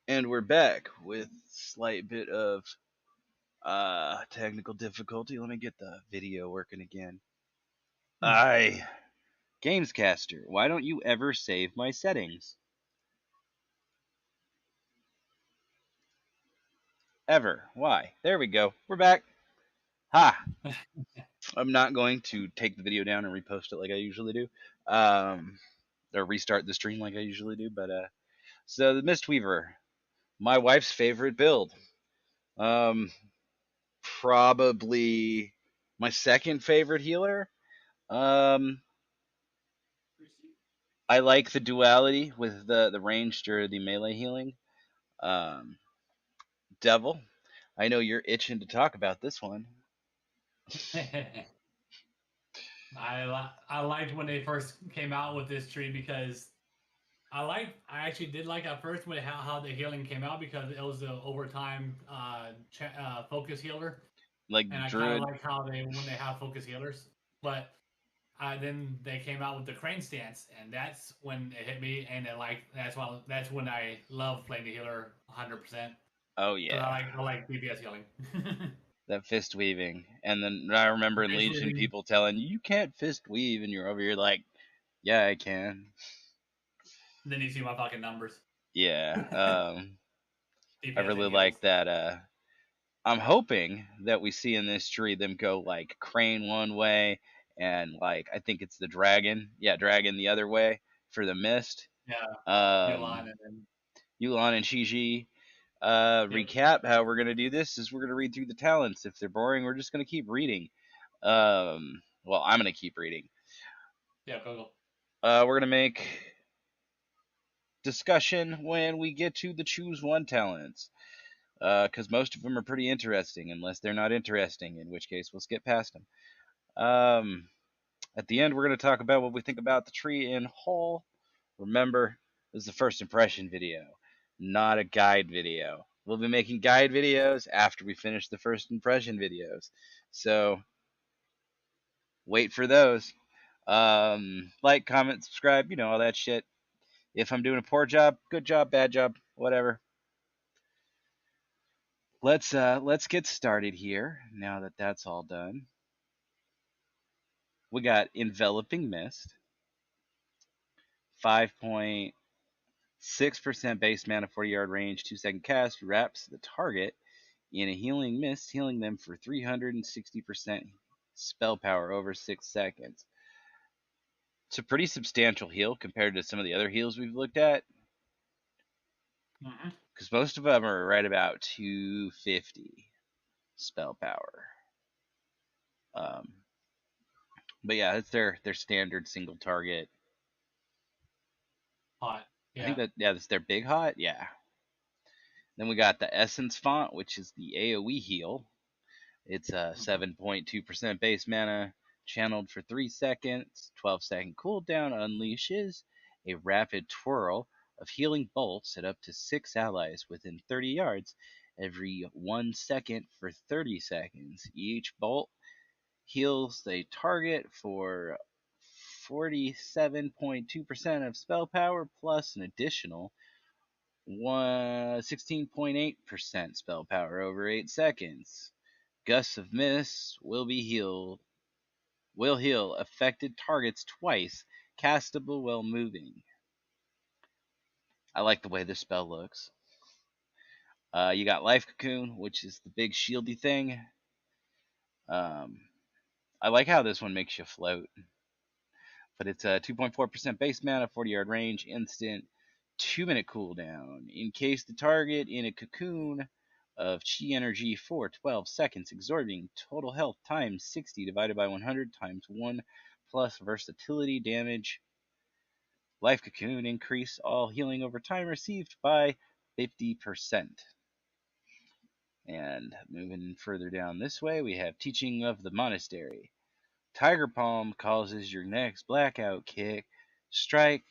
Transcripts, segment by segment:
And we're back with slight bit of technical difficulty. Let me get the video working again. I Gamescaster, why don't you ever save my settings? Ever. Why? There we go. We're back. Ha! I'm not going to take the video down and repost it like I usually do. Or restart the stream like I usually do, but so the Mistweaver, my wife's favorite build. Um Probably my second favorite healer. Um, I like the duality with the ranged or the melee healing. Um, Devil, I know you're itching to talk about this one. I liked when they first came out with this tree because I actually did like at first when how the healing came out because it was the overtime focus healer, Like and I kind of Druid, like how they when they have focus healers, but then they came out with the crane stance, and that's when it hit me, and that's when I love playing the healer 100% oh because yeah, I like DPS healing. that fist weaving. And then I remember in Legion Basically, people telling you can't fist weave, and you're over here like, yeah, I can. then you see my fucking numbers. Yeah, I DPS really and like kills. that. I'm hoping that we see in this tree them go like crane one way and like I think it's the dragon, yeah, dragon the other way for the mist. Yeah, Yulan Um, and then Yulan and Shiji. yep, Recap how we're gonna do this is we're gonna read through the talents. If they're boring, we're just gonna keep reading. Well, I'm gonna keep reading. yeah, go. We're gonna make discussion when we get to the choose one talents. Because most of them are pretty interesting, unless they're not interesting, in which case we'll skip past them. Um, at the end, we're going to talk about what we think about the tree in whole. Remember, this is the first impression video, not a guide video. We'll be making guide videos after we finish the first impression videos. So wait for those. Like, comment, subscribe, all that shit. If I'm doing a poor job, good job, bad job, whatever. Let's get started here. Now that that's all done, we got enveloping mist, 5.6% base mana, 40-yard range, 2-second cast, wraps the target in a healing mist, healing them for 360% spell power over 6 seconds. It's a pretty substantial heal compared to some of the other heals we've looked at, Mm-hmm. because most of them are right about 250 spell power. Um, but yeah, it's their standard single target. Hot. I think Yeah. that's their big hot. Yeah. Then we got the Essence font, which is the AoE heal. It's a Mm-hmm. 7.2% base mana, channeled for 3 seconds, 12-second cooldown, unleashes a rapid twirl of healing bolts at up to 6 allies within 30 yards every 1 second for 30 seconds. Each bolt heals the target for 47.2% of spell power plus an additional 16.8% spell power over 8 seconds. Gusts of Mist will heal affected targets twice, castable while moving. I like the way this spell looks. You got Life Cocoon, which is the big shieldy thing. Um, I like how this one makes you float. But it's a 2.4% base mana, 40-yard range, instant, 2-minute cooldown. Encase the target in a cocoon of chi energy for 12 seconds, absorbing total health times 60 divided by 100 times 1 plus versatility damage. Life cocoon increase all healing over time received by 50%. And moving further down this way, we have Teaching of the Monastery. Tiger Palm causes your next blackout kick strike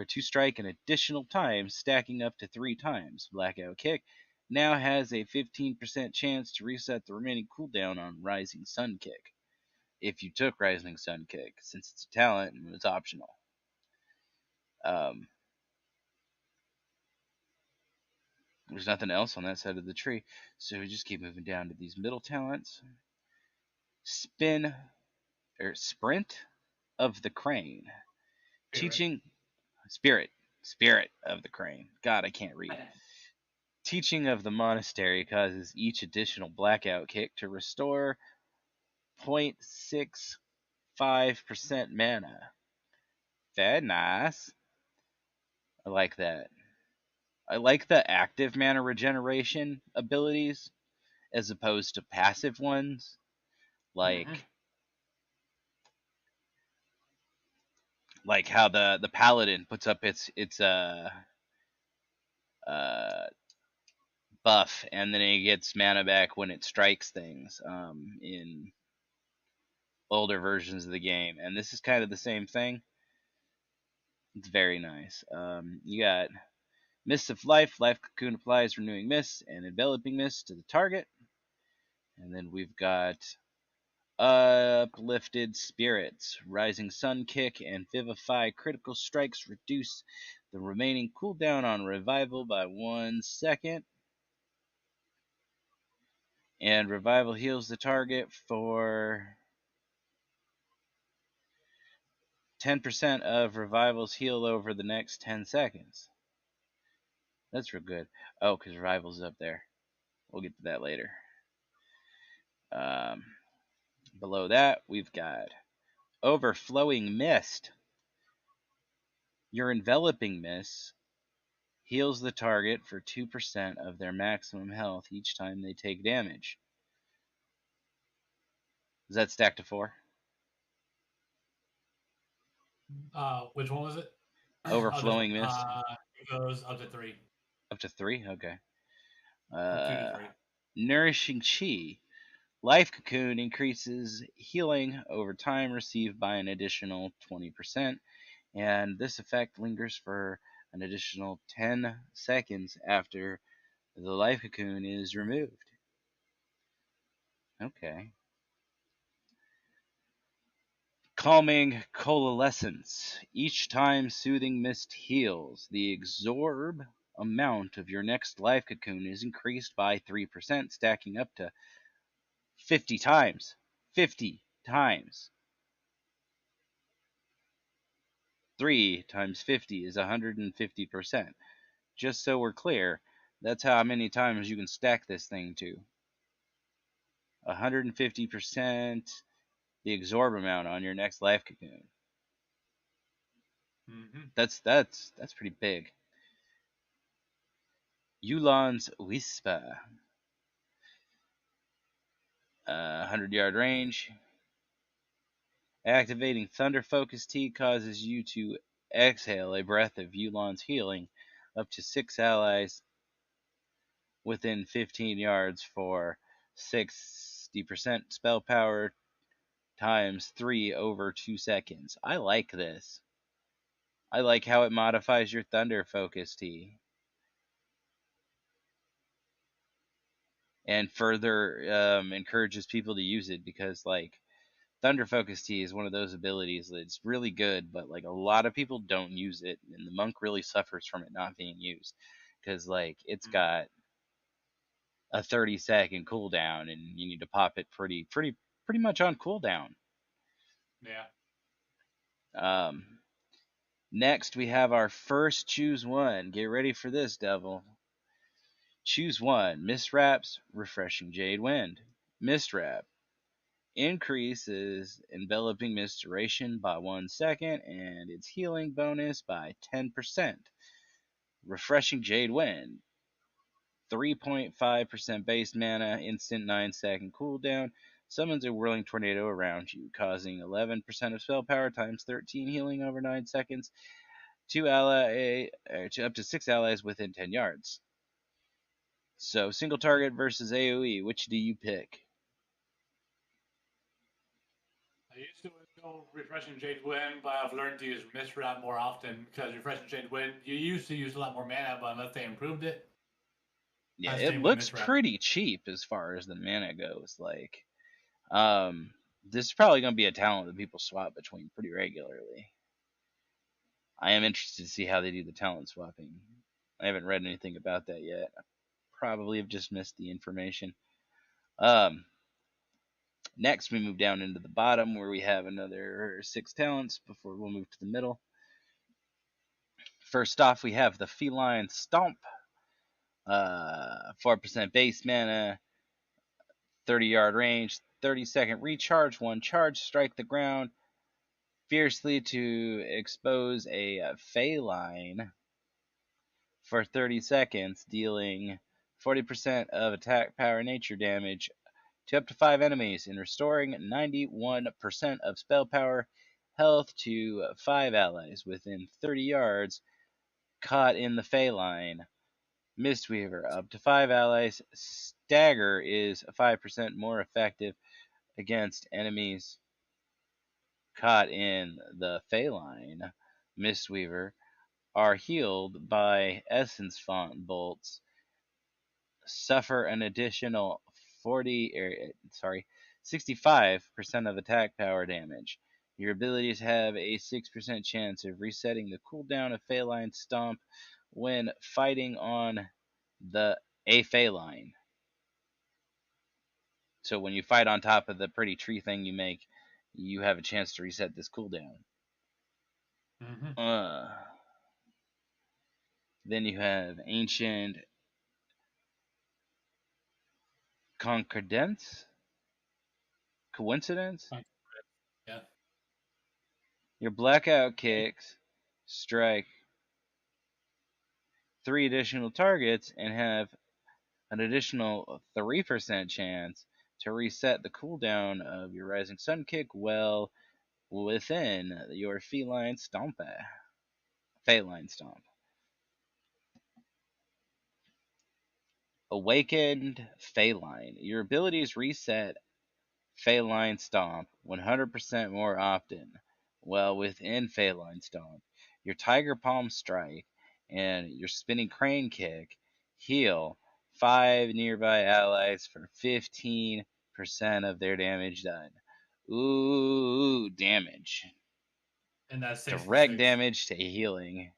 to strike an additional time, stacking up to 3 times. Blackout Kick now has a 15% chance to reset the remaining cooldown on Rising Sun Kick. If you took Rising Sun Kick, since it's a talent and it's optional. Um, There's nothing else on that side of the tree, so we just keep moving down to these middle talents. Sprint of the crane. Teaching spirit of the crane. God, I can't read. Teaching of the monastery causes each additional blackout kick to restore 0.65% mana. Very nice. I like that. I like the active mana regeneration abilities as opposed to passive ones. Like how the paladin puts up its buff and then it gets mana back when it strikes things in older versions of the game, and this is kind of the same thing. It's very nice. You got Mist of Life. Life Cocoon applies renewing mist and enveloping mist to the target. And then we've got Uplifted Spirits. Rising Sun Kick and Vivify critical strikes reduce the remaining cooldown on revival by 1 second. And revival heals the target for 10% of revivals heal over the next 10 seconds. That's real good. Oh, because revival's up there. We'll get to that later. Below that, we've got Overflowing Mist. Your enveloping mist heals the target for 2% of their maximum health each time they take damage. Does that stack to 4? Which one was it? Overflowing Mist. It goes up to 3. Up to 3? Okay. From 2 to 3. Nourishing Chi. Life Cocoon increases healing over time received by an additional 20%, and this effect lingers for an additional 10 seconds after the Life Cocoon is removed. Okay. Calming Coalescence. Each time Soothing Mist heals, the absorb amount of your next Life Cocoon is increased by 3%, stacking up to 50 times. 50 times. 3 times 50 is 150%. Just so we're clear, that's how many times you can stack this thing to. 150% the absorb amount on your next Life Cocoon. That's pretty big. Yulan's Whisper. 100-yard range. Activating Thunder Focus Tea causes you to exhale a breath of Yulan's healing up to 6 allies within 15 yards for 60% spell power times 3 over 2 seconds. I like this. I like how it modifies your Thunder Focus Tea. And further encourages people to use it because, like, Thunder Focus Tea is one of those abilities that's really good, but, like, a lot of people don't use it, and the monk really suffers from it not being used. Because, like, it's got a 30-second cooldown, and you need to pop it pretty much on cooldown. Yeah. Next, we have our first choose one. Get ready for this, devil. Choose one. Mistwraps, Refreshing Jade Wind. Mistwrap increases enveloping mist duration by 1 second and its healing bonus by 10%. Refreshing Jade Wind, 3.5% base mana, instant 9-second cooldown, summons a whirling tornado around you, causing 11% of spell power times 13 healing over 9 seconds to up to 6 allies within 10 yards. So, single target versus AoE, which do you pick? I used to go Refreshing Jade Wind, but I've learned to use Mistwrap more often because Refreshing Jade Wind, you used to use a lot more mana, but unless they improved it, Yeah, it looks pretty cheap as far as the mana goes. Like, this is probably going to be a talent that people swap between pretty regularly. I am interested to see how they do the talent swapping. I haven't read anything about that yet. probably have just missed the information. Next, we move down into the bottom where we have another 6 talents before we'll move to the middle. First off, we have the Feline Stomp. 4% base mana, 30-yard range, 30-second recharge, 1 charge, strike the ground fiercely to expose a feline for 30 seconds, dealing 40% of attack power nature damage to up to 5 enemies and restoring 91% of spell power health to 5 allies within 30 yards caught in the feline. Mistweaver, up to 5 allies. Stagger is 5% more effective against enemies caught in the feline. Mistweaver are healed by essence font bolts. Suffer an additional 65% of attack power damage. Your abilities have a 6% chance of resetting the cooldown of Feline Stomp when fighting on a feline. So when you fight on top of the pretty tree thing you make, you have a chance to reset this cooldown. Mm-hmm. Then you have Ancient Concordance? Coincidence? Yeah. Your blackout kicks strike 3 additional targets and have an additional 3% chance to reset the cooldown of your Rising Sun kick well within your Feline Stomp. Awakened Feline. Your abilities reset Feline Stomp 100% more often while within Feline Stomp. Your Tiger Palm Strike and your Spinning Crane Kick heal 5 nearby allies for 15% of their damage done. Ooh, damage. And that's 6 for Direct 6. damage to healing.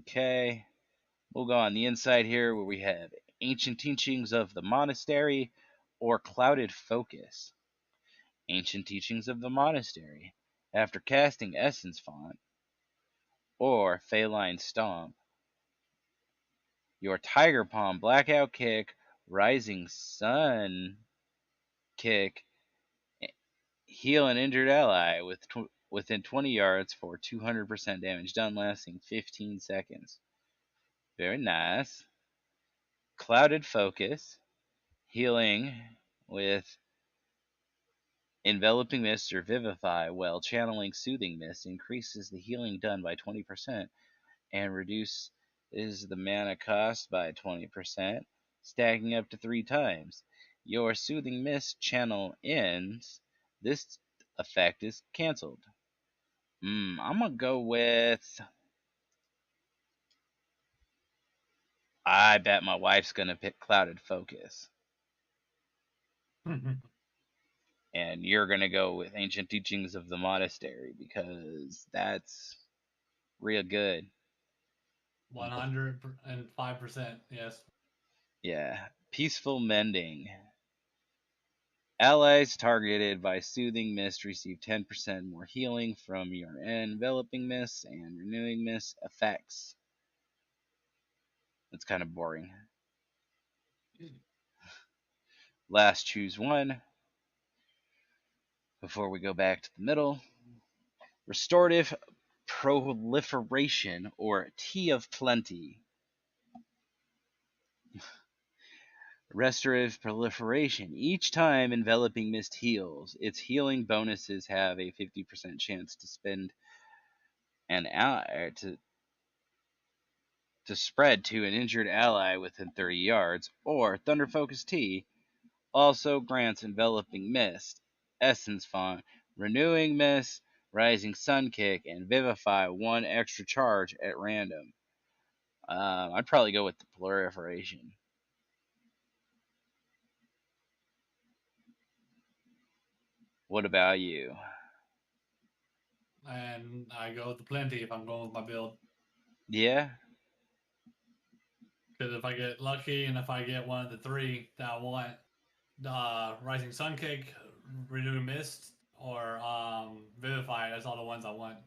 Okay. We'll go on the inside here where we have Ancient Teachings of the Monastery or Clouded Focus. Ancient Teachings of the Monastery. After casting Essence Font or Feline Stomp, your Tiger Palm Blackout Kick, Rising Sun Kick, heal an injured ally within 20 yards for 200% damage done, lasting 15 seconds. Very nice. Clouded Focus, healing with Enveloping Mist or Vivify while channeling Soothing Mist increases the healing done by 20% and reduces the mana cost by 20%, stacking up to 3 times. Your Soothing Mist channel ends. This effect is cancelled. I'm going to go with... I bet my wife's going to pick Clouded Focus. And you're going to go with Ancient Teachings of the Monastery because that's real good. 105%, yes. Yeah. Peaceful Mending. Allies targeted by Soothing Mist receive 10% more healing from your Enveloping Mist and Renewing Mist effects. That's kind of boring. Last choose one before we go back to the middle. Restorative Proliferation or Tea of Plenty. Restorative Proliferation. Each time Enveloping Mist heals, its healing bonuses have a 50% chance to spend an ally to spread to an injured ally within 30 yards, or Thunder Focus Tea also grants Enveloping Mist, Essence Font, Renewing Mist, Rising Sun Kick, and Vivify 1 extra charge at random. I'd probably go with the Proliferation. What about you? And I go with the plenty if I'm going with my build. Yeah? Because if I get lucky and if I get one of the three that I want, Rising Sun Kick, Renew Mist, or Vivify, that's all the ones I want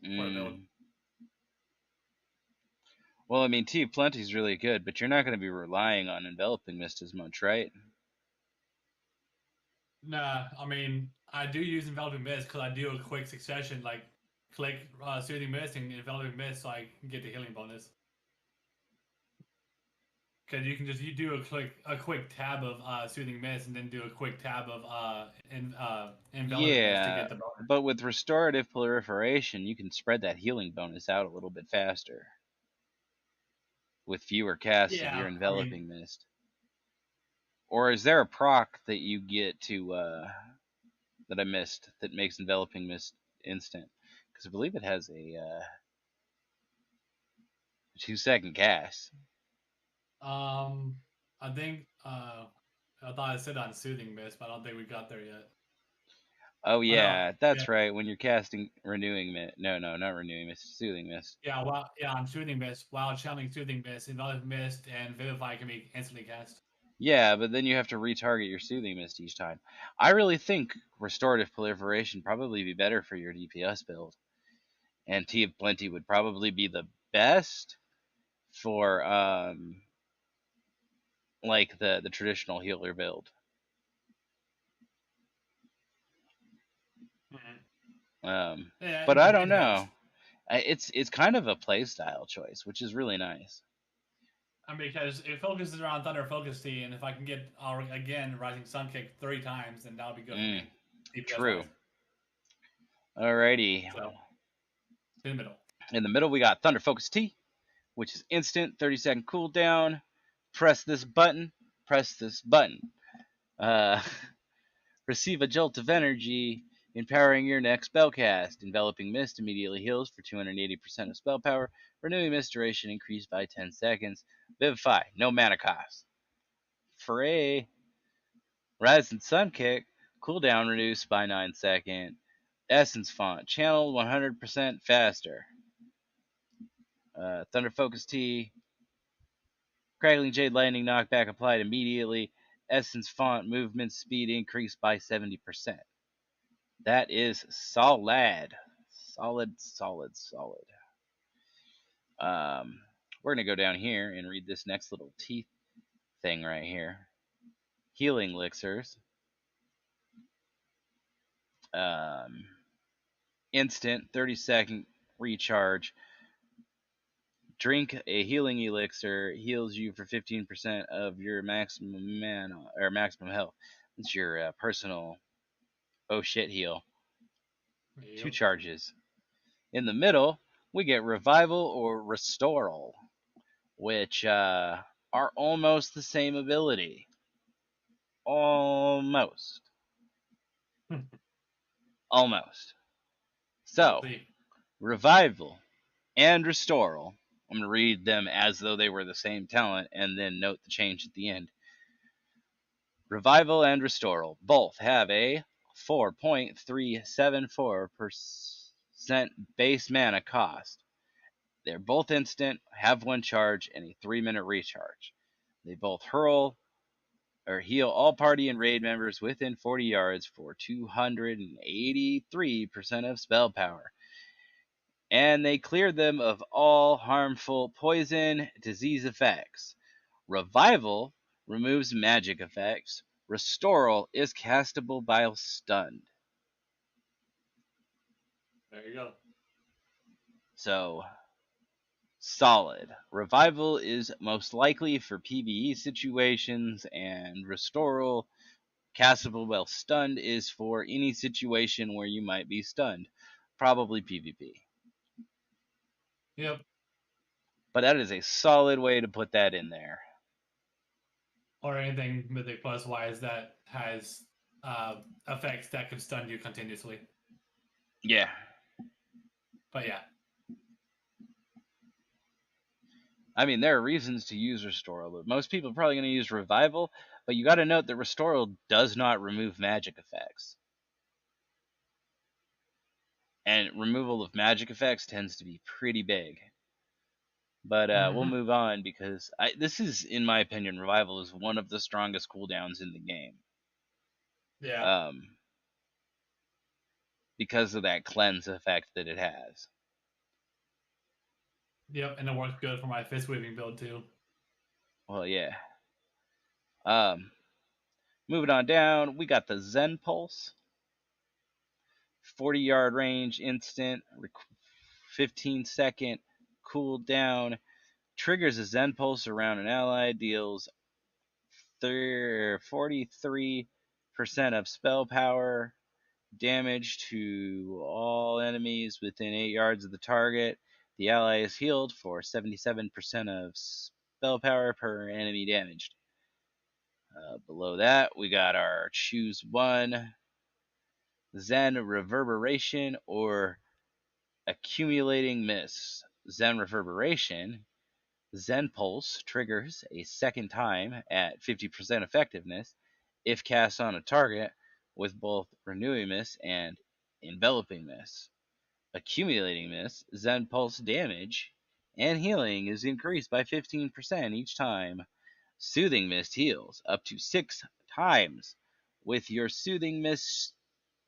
for the build. Well, I mean, Tea of Plenty is really good, but you're not going to be relying on Enveloping Mist as much, right? Nah, I mean, I do use Enveloping Mist because I do a quick succession, like click Soothing Mist and Enveloping Mist so I can get the healing bonus. Because you can just you do a quick tab of Soothing Mist and then do a quick tab of Enveloping Mist to Yeah, get the bonus. but with Restorative Proliferation, you can spread that healing bonus out a little bit faster with fewer casts of your Yeah, I mean, Enveloping Mist. Or is there a proc that you get to that I missed that makes Enveloping Mist instant? Because I believe it has a 2-second cast. I think I thought I said on Soothing Mist, but I don't think we got there yet. Oh Oh no, yeah, yeah, that's right. When you're casting Renewing Mist, no, not Renewing Mist, Soothing Mist. yeah, on Soothing Mist, while channeling Soothing Mist, Enveloping Mist and Vivify can be instantly cast. Yeah, but then you have to retarget your Soothing Mist each time. I really think Restorative Proliferation probably be better for your DPS build, and Tea of Plenty would probably be the best for like the traditional healer build. Yeah, But I it don't depends. know. It's kind of a playstyle choice, which is really nice. I mean, because it focuses around Thunder Focus Tea, and if I can get again Rising Sun Kick 3 times, then that'll be good for me, DPS True. wise. Alrighty. So in the middle. In the middle, we got Thunder Focus T, which is instant, 30-second cooldown. Press this button. Press this button. Uh, receive a jolt of energy, empowering your next spell cast. Enveloping Mist immediately heals for 280% of spell power. Renewing Mist duration increased by 10 seconds. Vivify, no mana cost. Free. Rising Sun Kick, cooldown reduced by 9 seconds. Essence Font, channel 100% faster. Thunder Focus T, Crackling Jade Lightning knockback applied immediately. Essence Font movement speed increased by 70%. That is solid. Solid. We're going to go down here and read this next little teeth thing right here. Healing elixirs. Instant 30-second recharge. Drink a healing elixir, heals you for 15% of your maximum mana or maximum health. It's your personal oh shit heal. Yep. 2 charges. In the middle, we get revival or restoral, which are almost the same ability. Almost. Almost. So, revival and restoral. I'm going to read them as though they were the same talent and then note the change at the end. Revival and Restoral both have a 4.374% base mana cost. They're both instant, have 1 charge, and a 3-minute recharge. They both hurl or heal all party and raid members within 40 yards for 283% of spell power. And they clear them of all harmful poison, disease effects. Revival removes magic effects. Restoral is castable while stunned. There you go. So, solid. Revival is most likely for PvE situations, and Restoral, castable while stunned, is for any situation where you might be stunned. Probably PvP. Yep. But that is a solid way to put that in there. Or anything Mythic Plus wise that has effects that can stun you continuously. Yeah. But yeah. I mean, there are reasons to use Restoral. Most people are probably going to use Revival, but you got to note that Restoral does not remove magic effects. And removal of magic effects tends to be pretty big. But we'll Mm-hmm. move on because this is, in my opinion, Revival is one of the strongest cooldowns in the game. Yeah. Um, because of that cleanse effect that it has. Yep, and it works good for my fist weaving build too. Well, yeah. Um, moving on down, we got the Zen Pulse. 40-yard range, instant, 15-second cooldown. Triggers a Zen Pulse around an ally, deals 43% of spell power damage to all enemies within 8 yards of the target. The ally is healed for 77% of spell power per enemy damaged. Below that, we got our choose one Zen Reverberation or Accumulating Mist. Zen Reverberation. Zen Pulse triggers a second time at 50% effectiveness if cast on a target with both Renewing Mist and Enveloping Mist. Accumulating Mist, Zen Pulse damage and healing is increased by 15% each time. Soothing Mist heals up to 6 times. With your Soothing Mist,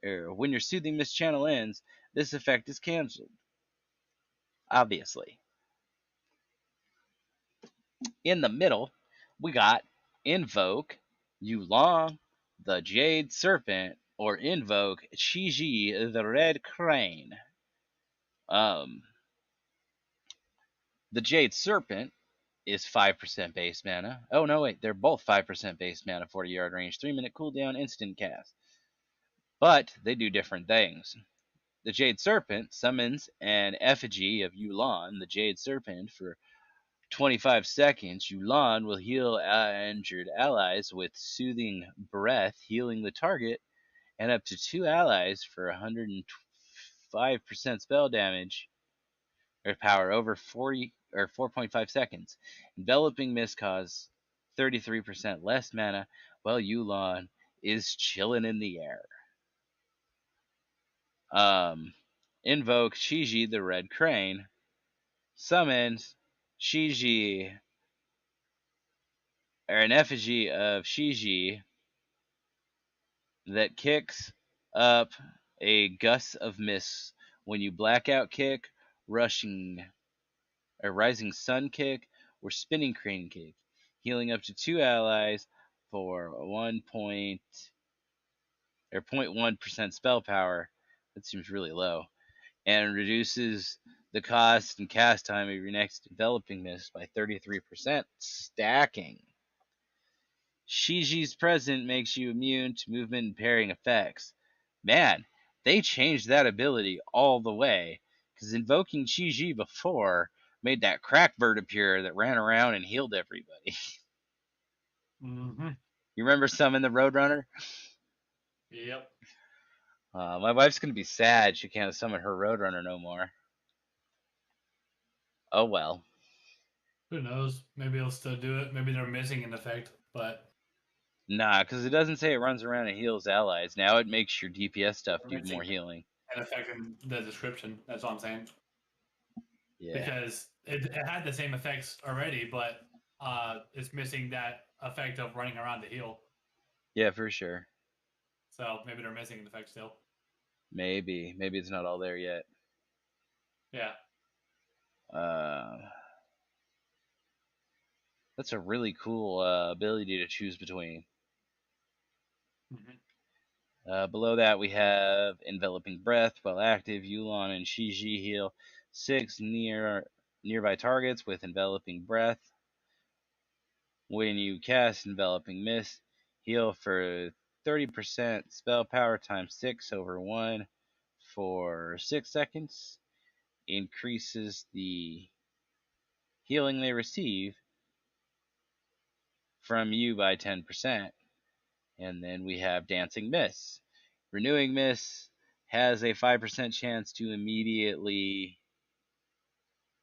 when your Soothing Mist channel ends, this effect is cancelled. Obviously. In the middle, we got Invoke Yulong, the Jade Serpent, or Invoke Chiji, the Red Crane. The Jade Serpent is 5% base mana. Oh, no, wait. They're both 5% base mana, 40-yard range, 3-minute cooldown, instant cast. But they do different things. The Jade Serpent summons an effigy of Yulan, the Jade Serpent, for 25 seconds. Yulan will heal injured allies with Soothing Breath, healing the target, and up to 2 allies for 105% spell damage or power over 40 or 4.5 seconds. Enveloping Mist costs 33% less mana, while Yulan is chilling in the air. Invoke Shiji the Red Crane. Summons Shiji, or an effigy of Shiji that kicks up a gust of mist when you blackout kick, rushing or rising sun kick, or spinning crane kick, healing up to 2 allies for 0.1% spell power. That seems really low. And reduces the cost and cast time of your next enveloping mist by 33%, stacking. Shiji's present makes you immune to movement and parrying effects. Man, they changed that ability all the way, because invoking Shiji before made that crack bird appear that ran around and healed everybody. Mm-hmm. You remember Summon the Roadrunner? Yep. My wife's going to be sad she can't summon her Roadrunner no more. Oh well. Who knows? Maybe they'll still do it. Maybe they're missing an effect, but Nah, because it doesn't say it runs around and heals allies. Now it makes your DPS stuff they're do missing more healing. an effect in the description. That's all I'm saying. Yeah. Because it had the same effects already, but it's missing that effect of running around to heal. Yeah, for sure. So maybe they're missing an effect still. Maybe. Maybe it's not all there yet. Yeah. Uh, that's a really cool ability to choose between. Below that, we have Enveloping Breath. While active, Yulon and Shiji heal 6 nearby targets with Enveloping Breath. When you cast Enveloping Mist, heal for 30% spell power times 6 over 1 for 6 seconds. Increases the healing they receive from you by 10%. And then we have Dancing Mists. Renewing Mist has a 5% chance to immediately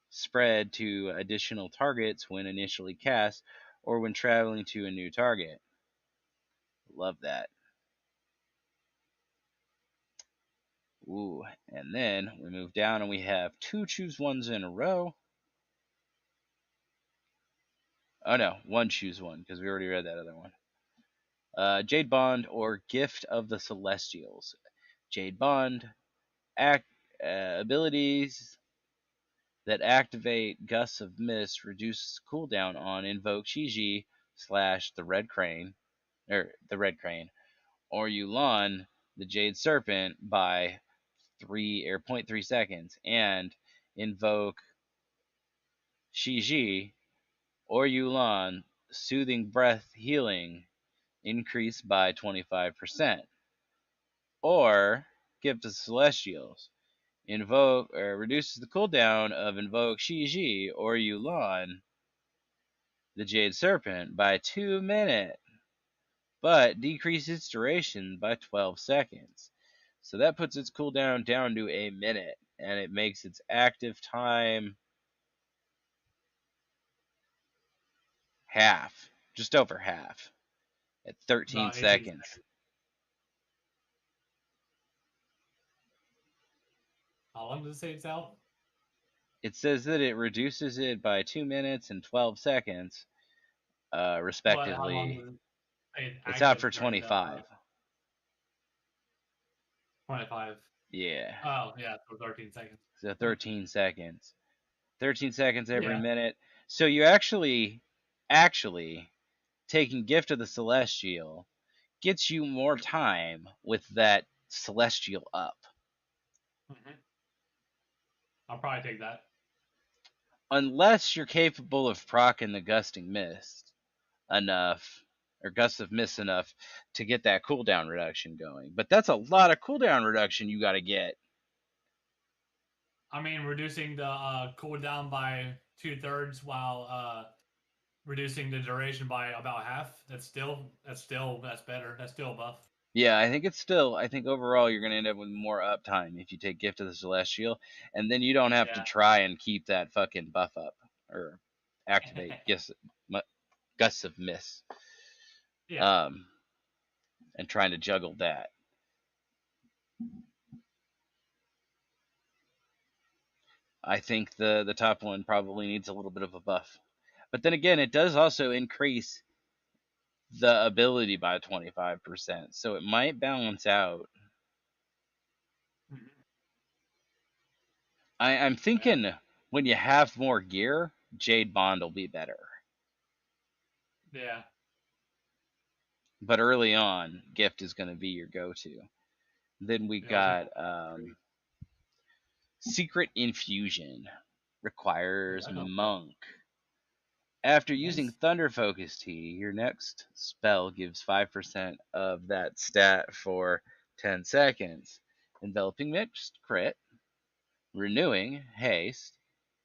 spread to additional targets when initially cast or when traveling to a new target. Love that. Ooh, and then we move down and we have 2 choose ones in a row. Oh no, one choose one because we already read that other one. Jade Bond or Gift of the Celestials. Jade Bond act abilities that activate Gusts of Mist reduce cooldown on Invoke Shiji / the Red Crane or Yulan the Jade Serpent by 0.3 seconds and Invoke Shiji or Yulan Soothing Breath Healing increased by 25%. Or Gift of Celestials. Invoke or reduces the cooldown of Invoke Shiji or Yulan, the Jade Serpent, by 2 minutes, but decreases its duration by 12 seconds. So that puts its cooldown down to a minute, and it makes its active time half, just over half, at 13 About 18 seconds. seconds. How long does it say it's out? It says that it reduces it by 2 minutes and 12 seconds, But how long respectively. does it say it's It's out active for during the 25. 25? Yeah. Oh, yeah, so 13 seconds. So 13 seconds. 13 seconds every Yeah. minute. So you actually taking Gift of the Celestial gets you more time with that Celestial up. Mm-hmm. I'll probably take that. Unless you're capable of proccing the Gusting Mist enough, or Gust of Mist enough to get that cooldown reduction going. But that's a lot of cooldown reduction you got to get. I mean, reducing the cooldown by 2/3 while reducing the duration by about half. That's better. That's still a buff. Yeah, I think overall you're going to end up with more uptime if you take Gift of the Celestial, and then you don't have to Yeah. try and keep that fucking buff up or activate Gusts of Mist. Yeah. Um, and trying to juggle that. I think the top one probably needs a little bit of a buff. But then again, it does also increase the ability by 25%, so it might balance out. Mhm. I'm Yeah. thinking when you have more gear, Jade Bond will be better. Yeah. But early on, Gift is going to be your go-to. Then we Yeah. I was got thinking. Secret Infusion. Requires Yeah. Monk. After using Nice. Thunder Focus Tea, your next spell gives 5% of that stat for 10 seconds. Enveloping Mist Crit, Renewing Haste,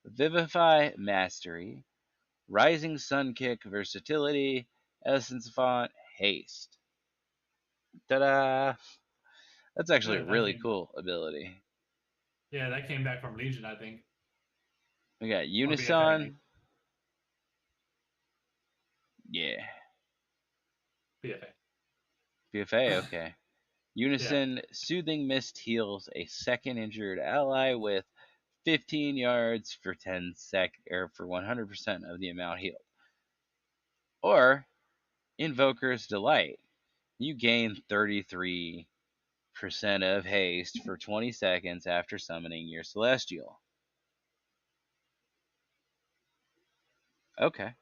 Vivify Mastery, Rising Sun Kick Versatility, Essence Font Haste. Ta-da! That's actually a Yeah. That really came. cool ability. Yeah, that came back from Legion, I think, We got or BFA. I think. Unison. Yeah. BFA. BFA, okay. Yeah. Unison Soothing Mist heals a second injured ally with 15 yards for 100% of the amount healed. Or Invoker's Delight. You gain 33% of haste for 20 seconds after summoning your celestial. Okay.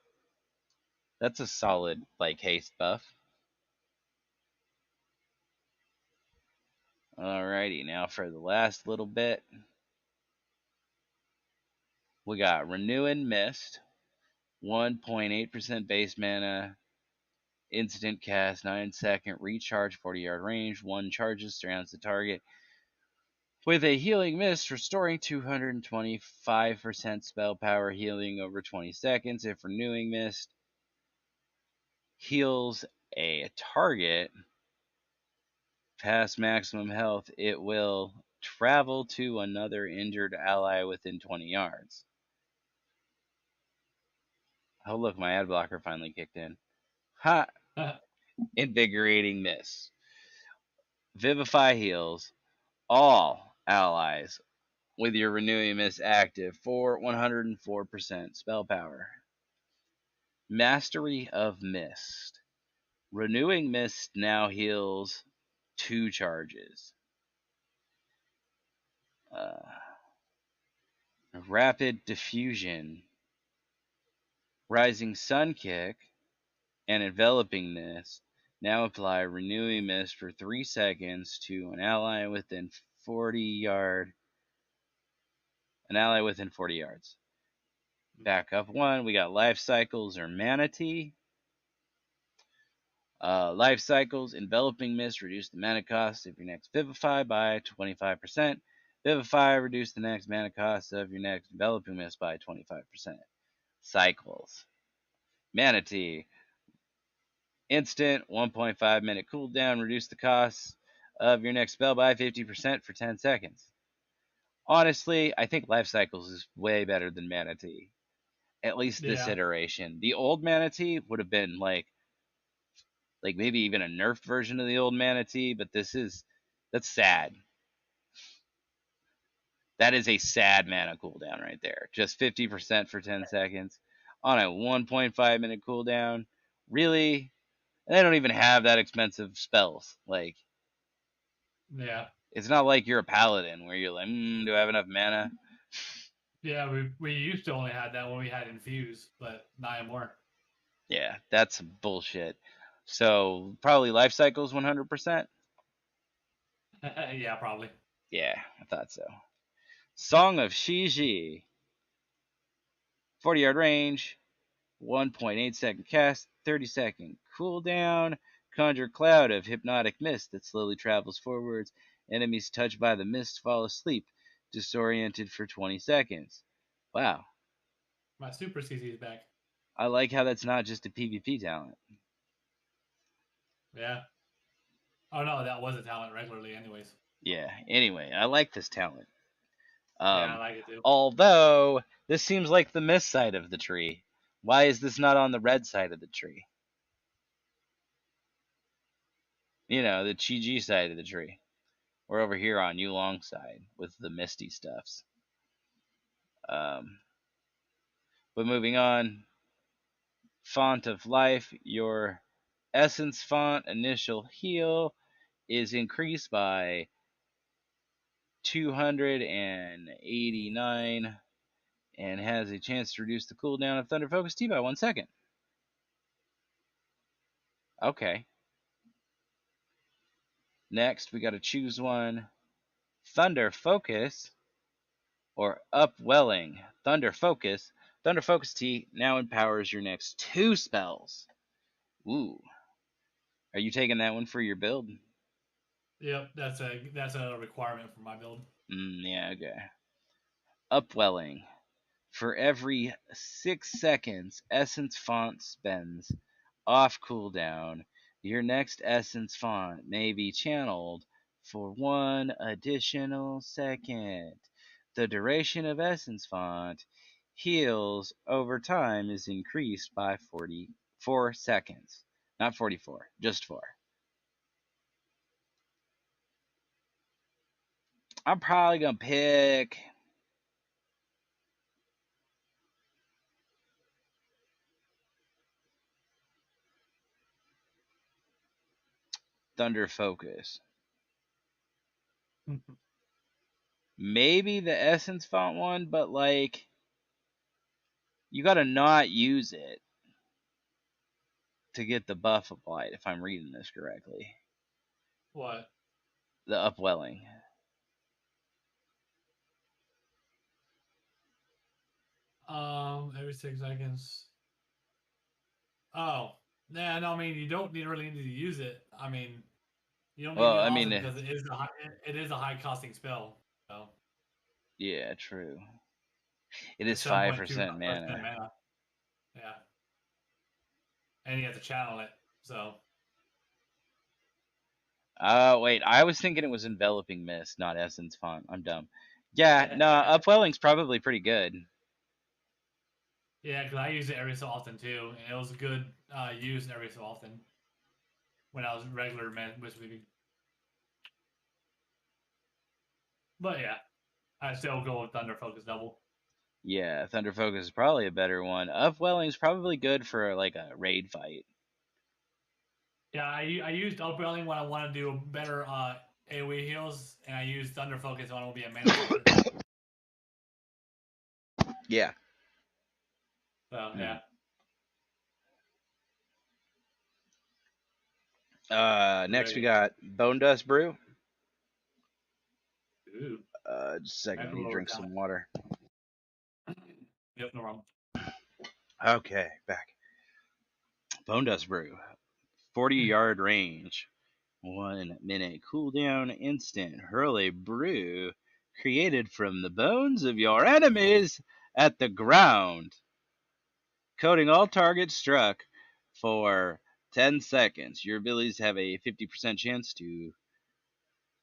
That's a solid haste buff. Alrighty, now for the last little bit. We got Renewing Mist, 1.8% base mana, instant cast, 9-second recharge, 40-yard range, 1 charges, surrounds the target with a healing mist, restoring 225% spell power healing over 20 seconds. If Renewing Mist heals a target past maximum health, it will travel to another injured ally within 20 yards. Oh, look, my ad blocker finally kicked in. Ha! Invigorating Mist. Vivify heals all allies with your Renewing Mist active for 104% spell power. Mastery of Mist. Renewing Mist now heals 2 charges. Rapid Diffusion. Rising Sun Kick and Enveloping Mist now apply Renewing Mist for 3 seconds to an ally within 40 yards. Back up 1, we got Life Cycles or Manatee. Life Cycles, Enveloping Mist, reduce the mana cost of your next Vivify by 25%. Vivify, reduce the next mana cost of your next Enveloping Mist by 25%. Cycles. Manatee. Instant, 1.5 minute cooldown, reduce the cost of your next spell by 50% for 10 seconds. Honestly, I think Life Cycles is way better than Manatee. At least this iteration. The old Manatee would have been like maybe even a nerfed version of the old Manatee, but that's sad. That is a sad mana cooldown right there. Just 50% for 10 seconds on a 1.5 minute cooldown. Really? And they don't even have that expensive spells. Like, yeah, it's not like you're a paladin where you're like, do I have enough mana? Yeah, we used to only have that when we had Infuse, but not anymore. Yeah, that's bullshit. So probably Life Cycles 100%. Yeah, probably. Yeah, I thought so. Song of Shiji. 40-yard range, 1.8 second cast, 30-second cooldown. Conjure cloud of hypnotic mist that slowly travels forwards. Enemies touched by the mist fall asleep, disoriented for 20 seconds. Wow. My Super CC is back. I like how that's not just a PvP talent. Yeah. Oh no, that was a talent regularly, anyways. Yeah, anyway, I like this talent. Yeah, I like it too. Although, this seems like the mist side of the tree. Why is this not on the red side of the tree? You know, the Chi side of the tree. We're over here on Yulong side with the misty stuffs. But moving on, Font of Life, your Essence font initial heal is increased by 289 and has a chance to reduce the cooldown of Thunder Focus T by 1 second. Okay. Next, we got to choose one. Thunder Focus or Upwelling. Thunder Focus. Thunder Focus T now empowers your next 2 spells. Ooh. Are you taking that one for your build? Yep, that's a requirement for my build. Yeah, okay. Upwelling. For every 6 seconds, Essence Font spends off cooldown. Your next Essence Font may be channeled for 1 additional second. The duration of Essence Font heals over time is increased by 44 seconds. Not 44, just 4. I'm probably going to pick Thunder Focus. Maybe the Essence Font one, but like, you gotta not use it to get the buff applied, if I'm reading this correctly. What? The Upwelling. Every 6 seconds. Oh, yeah. No, I mean you don't really need to use it. I mean, you don't need Well, to I also mean, because it is a high costing spell. So yeah, true. It is it's 7.2% 5% mana. mana. Yeah, and you have to channel it. So Wait, I was thinking it was Enveloping Mist, not Essence Font. I'm dumb. Yeah, no, Upwelling's probably pretty good. yeah, because I use it every so often too, and it was good use every so often when I was regular Mistweaving. But yeah, I still go with Thunder Focus Double. Yeah, Thunder Focus is probably a better one. Upwelling is probably good for like a raid fight. Yeah, I used Upwelling when I want to do better AoE heals, and I used Thunder Focus when I want to be a mana sipper. Yeah. So Mm. yeah. Next we Right. got Bone Dust Brew. Ooh, Just a second, that's I a need to lower drink talent. some water. Yep, no problem. Okay, back. Bone Dust Brew. 40-yard range. 1 minute cooldown instant. Hurl a brew created from the bones of your enemies at the ground. Coating all targets struck for 10 seconds. Your abilities have a 50% chance to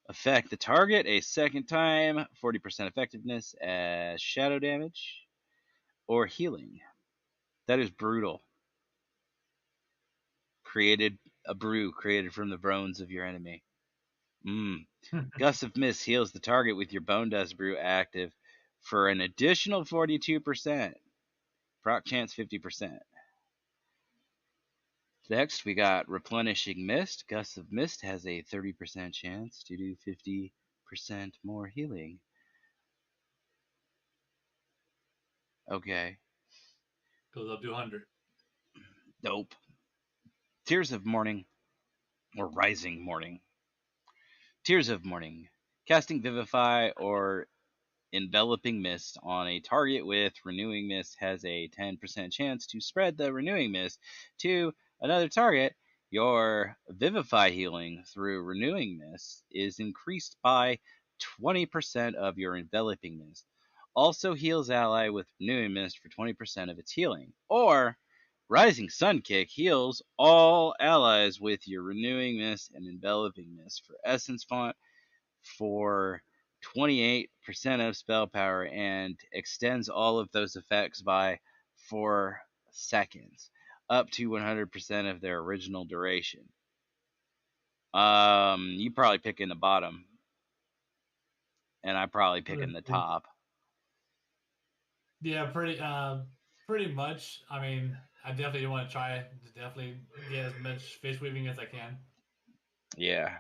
affect the target a second time, 40% effectiveness as shadow damage or healing. That is brutal. Created a brew created from the bones of your enemy. Gust of Mist heals the target with your Bone Dust Brew active for an additional 42%. Proc chance 50%. Next, we got Replenishing Mist. Gust of Mist has a 30% chance to do 50% more healing. Okay. Goes up to 100. Dope. Tears of Morning, or Rising Morning. Tears of Morning. Casting Vivify or Enveloping Mist on a target with Renewing Mist has a 10% chance to spread the Renewing Mist to another target. Your Vivify healing through Renewing Mist is increased by 20% of your Enveloping Mist. Also heals ally with Renewing Mist for 20% of its healing. Or Rising Sun Kick heals all allies with your Renewing Mist and Enveloping Mist for Essence Font for 28% of spell power and extends all of those effects by 4 seconds, up to 100% of their original duration. You probably pick in the bottom, and I probably pick in the top. Yeah, pretty much. I mean, I definitely want to try to definitely get as much fish weaving as I can. Yeah.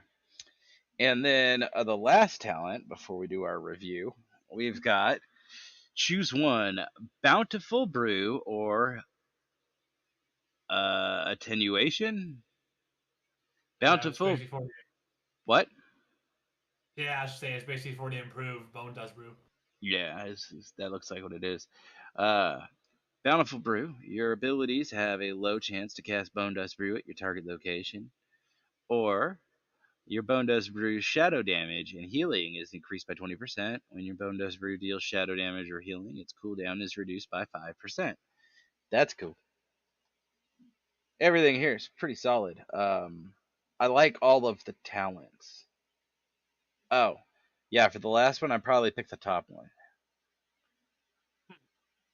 And then the last talent before we do our review, we've got choose one: Bountiful Brew or Attenuation. Yeah, it's Bountiful. basically for What? yeah, I should say it's basically for the improved Bone Dust Brew. Yeah, that looks like what it is. Uh, Bountiful Brew. Your abilities have a low chance to cast Bone Dust Brew at your target location, or your Bone Dust Brew's shadow damage and healing is increased by 20%. When your Bone Dust Brew deals shadow damage or healing, its cooldown is reduced by 5%. That's cool. Everything here is pretty solid. I like all of the talents. Oh, yeah, for the last one, I probably picked the top one,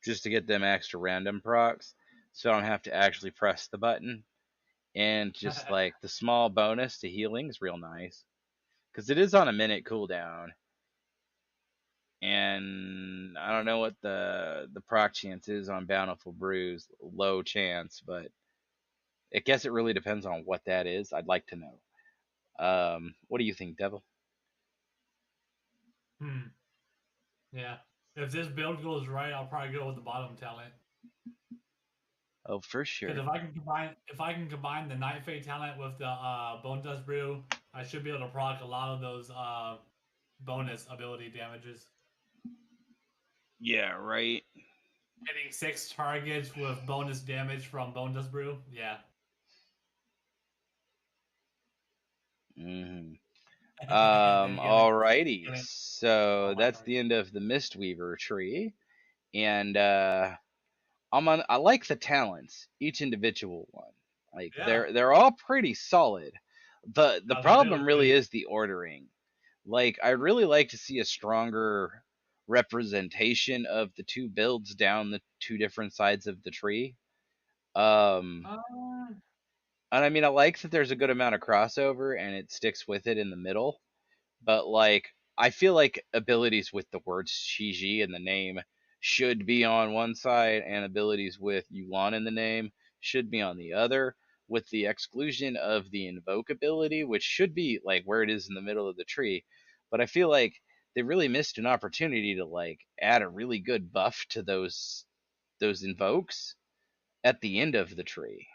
just to get them extra random procs, so I don't have to actually press the button. And just like the small bonus to healing is real nice, because it is on a minute cooldown, and I don't know what the proc chance is on Bountiful Brews. Low chance, but I guess it really depends on what that is. I'd like to know. What do you think, Devil? Hmm. Yeah. If this build goes right, I'll probably go with the bottom talent. Oh, for Because sure. if I can combine the Night Fade talent with the Bone Dust Brew, I should be able to proc a lot of those bonus ability damages. Yeah, right. Hitting 6 targets with bonus damage from Bone Dust Brew, yeah. Mm-hmm. And then Alrighty. getting So all my that's the targets. end of the Mistweaver tree, and I like the talents, each individual one. Like Yeah, they're all pretty solid. The the problem build really too. is the ordering. Like I'd really like to see a stronger representation of the two builds down the two different sides of the tree. Um Uh, and I mean I like that there's a good amount of crossover and it sticks with it in the middle, but like I feel like abilities with the word Shiji and the name should be on one side, and abilities with Yuan in the name should be on the other, with the exclusion of the invoke ability, which should be like where it is in the middle of the tree. But I feel like they really missed an opportunity to like add a really good buff to those invokes at the end of the tree.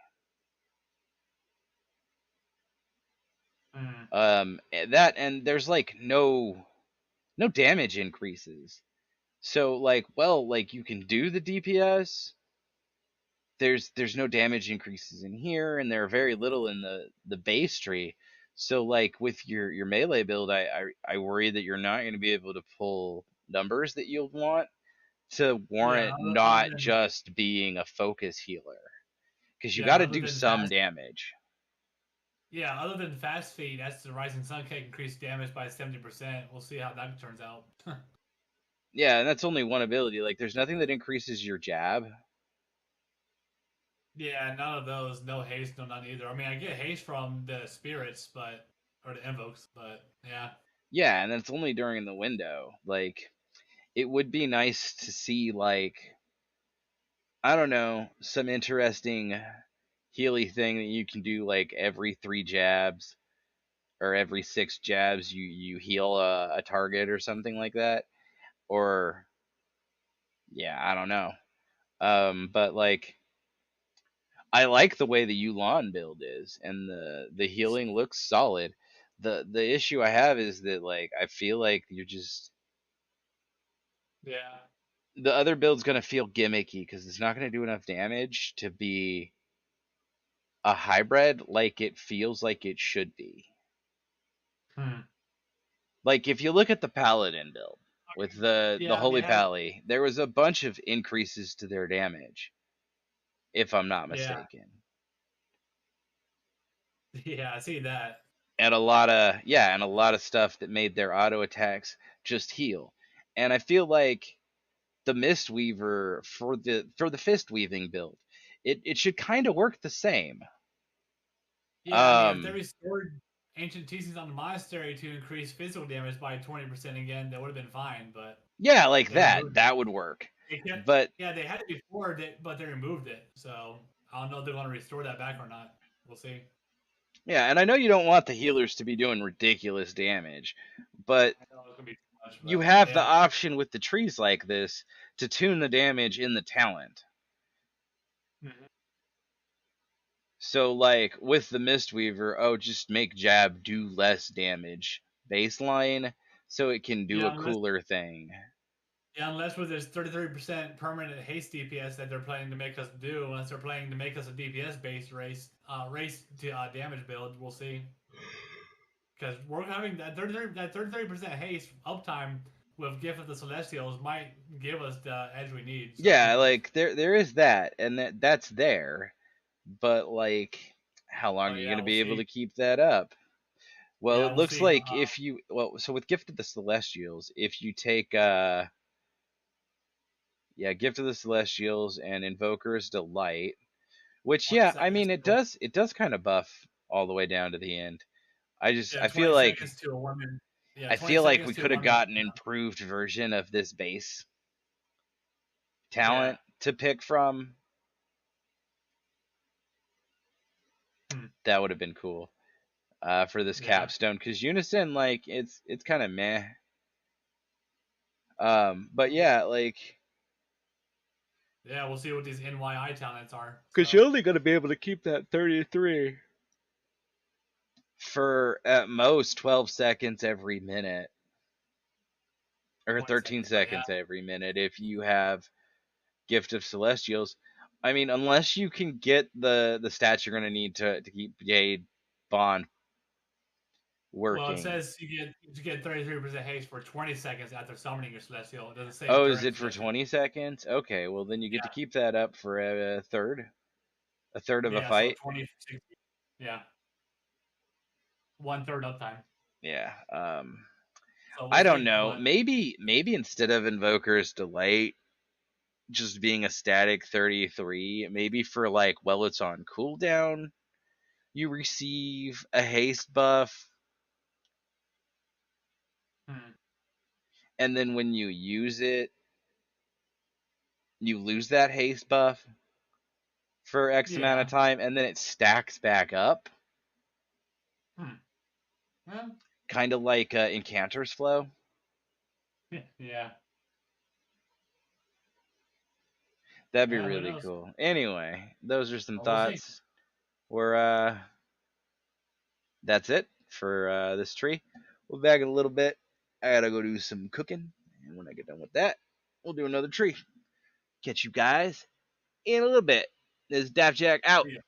Mm. That, and there's like no damage increases. So like, well, like you can do the DPS. There's no damage increases in here, and there are very little in the base tree. So like with your melee build, I worry that you're not going to be able to pull numbers that you'll want to Yeah, warrant other not than just being a focus healer, because you got yeah, to other do than some fast damage. yeah, other than fast feed, that's the Rising Sun can increase damage by 70%. We'll see how that turns out. Yeah, and that's only one ability. Like there's nothing that increases your jab. Yeah, none of those. No haste, no none either. I mean, I get haste from the spirits, but or the invokes, but yeah, Yeah, and that's only during the window. Like it would be nice to see like, I don't know, some interesting Healy thing that you can do like every 3 jabs or every 6 jabs you heal a target or something like that. Or yeah, I don't know. But like I like the way the Yulan build is, and the healing looks solid. The issue I have is that like I feel like you're just, yeah, the other build's gonna feel gimmicky because it's not gonna do enough damage to be a hybrid like it feels like it should be. hmm. Like if you look at the Paladin build with the Yeah. They Holy have Pally, there was a bunch of increases to their damage, if I'm not yeah, mistaken. yeah. I see that. And a lot of stuff that made their auto attacks just heal. And I feel like the Mistweaver for the fist weaving build, it should kind of work the same. Yeah, I mean, if they Um restored ancient teachings on the monastery to increase physical damage by 20% again, that would have been fine. But yeah, like they that. removed it. That would work. They kept, But yeah, they had it before, but they removed it. So I don't know if they're going to restore that back or not. We'll see. yeah, and I know you don't want the healers to be doing ridiculous damage, but I know it's going to be too much, you but have the yeah. option with the trees like this to tune the damage in the talent. Mhm. So like with the Mistweaver, oh, just make jab do less damage baseline so it can do Yeah, a cooler thing. unless with this 33% permanent haste DPS that they're planning to make us do, unless they're planning to make us a DPS based race to damage build, we'll see. Because we're having that 33% haste uptime with Gift of the Celestials might give us the edge we need. So who Yeah, knows? like there is that, and that's there, but like how long are But you yeah, gonna we'll be able to see. keep that up? Well, Yeah, it we'll looks see. like if you, well, so with Gift of the Celestials, if you take yeah, Gift of the Celestials and Invoker's Delight, which 20 yeah, I seconds mean to it does kind of buff all the way down to the end. yeah, I feel 20 like seconds to a woman. Yeah, I 20 feel like seconds we to a could have woman. gotten an improved version of this base Yeah. talent to pick from. Hmm. That would have been cool for this Yeah. capstone, because Unison, like it's kind of meh. But yeah, like Yeah, we'll see what these NYI talents are. because So you're only gonna be able to keep that 33 for at most 12 seconds every minute, or 20 13 seconds. But yeah. seconds every minute if you have Gift of Celestials. I mean, unless you can get the stats you're gonna need to keep Jade Bond Well, it working. says you get 33% haste for 20 seconds after summoning your celestial. It doesn't say Oh, is during it for celestial. 20 seconds? Okay, well then you get to Yeah. keep that up for a third of a Yeah, so fight. 20, 60. Yeah. 1/3 uptime. Yeah. So we'll I don't see. know. But Maybe instead of Invoker's Delight just being a static 33, maybe for like, well, it's on cooldown, you receive a haste buff, hmm. and then when you use it, you lose that haste buff for X amount of Yeah. time, and then it stacks back up, Hmm. Well, kind of like Incanter's Flow. yeah. That'd be Yeah. Who really knows? cool. Anyway, those are some Well, we'll see. thoughts. We're that's it for this tree. We'll be back in a little bit. I gotta go do some cooking, and when I get done with that, we'll do another tree. Catch you guys in a little bit. This is Daftjack out. Yeah.